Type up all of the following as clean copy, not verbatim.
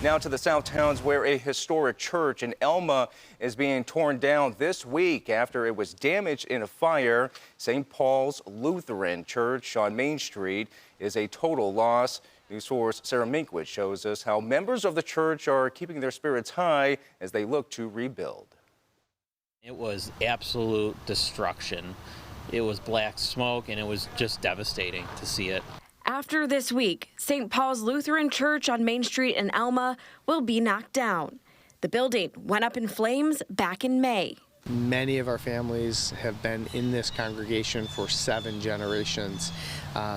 Now to the South Towns, where a historic church in Elma is being torn down this week after it was damaged in a fire. St. Paul's Lutheran Church on Main Street is a total loss. News 4's Sarah Minkwitz shows us how members of the church are keeping their spirits high as they look to rebuild. It was absolute destruction. It was black smoke, and it was just devastating to see it. After this week, St. Paul's Lutheran Church on Main Street in Elma will be knocked down. The building went up in flames back in May. Many of our families have been in this congregation for 7 generations.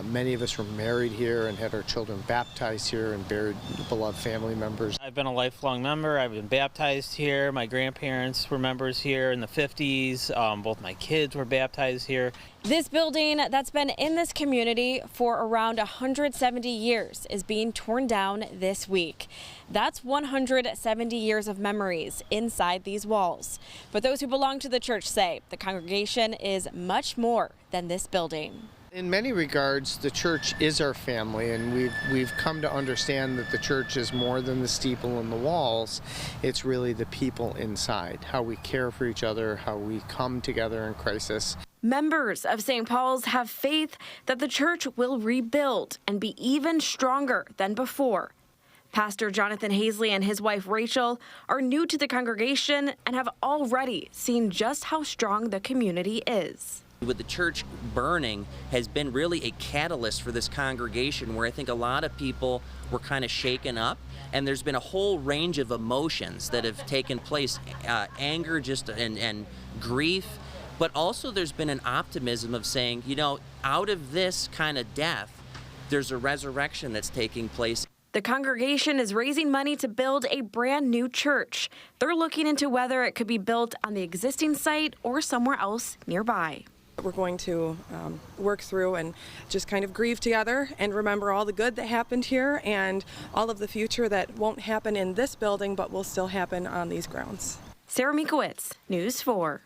Many of us were married here and had our children baptized here and buried beloved family members. I've been a lifelong member. I've been baptized here. My grandparents were members here in the 50s. Both my kids were baptized here. This building that's been in this community for around 170 years is being torn down this week. That's 170 years of memories inside these walls. But those who belong to the church say the congregation is much more than this building. In many regards, the church is our family, and we've come to understand that the church is more than the steeple and the walls. It's really the people inside, how we care for each other, how we come together in crisis. Members of St. Paul's have faith that the church will rebuild and be even stronger than before. Pastor Jonathan Hazley and his wife Rachel are new to the congregation and have already seen just how strong the community is. With the church burning has been really a catalyst for this congregation, where I think a lot of people were kind of shaken up, and there's been a whole range of emotions that have taken place, anger and grief, but also there's been an optimism of saying, you know, out of this kind of death, there's a resurrection that's taking place. The congregation is raising money to build a brand new church. They're looking into whether it could be built on the existing site or somewhere else nearby. We're going to work through and just kind of grieve together and remember all the good that happened here and all of the future that won't happen in this building but will still happen on these grounds. Sarah Minkwitz, News 4.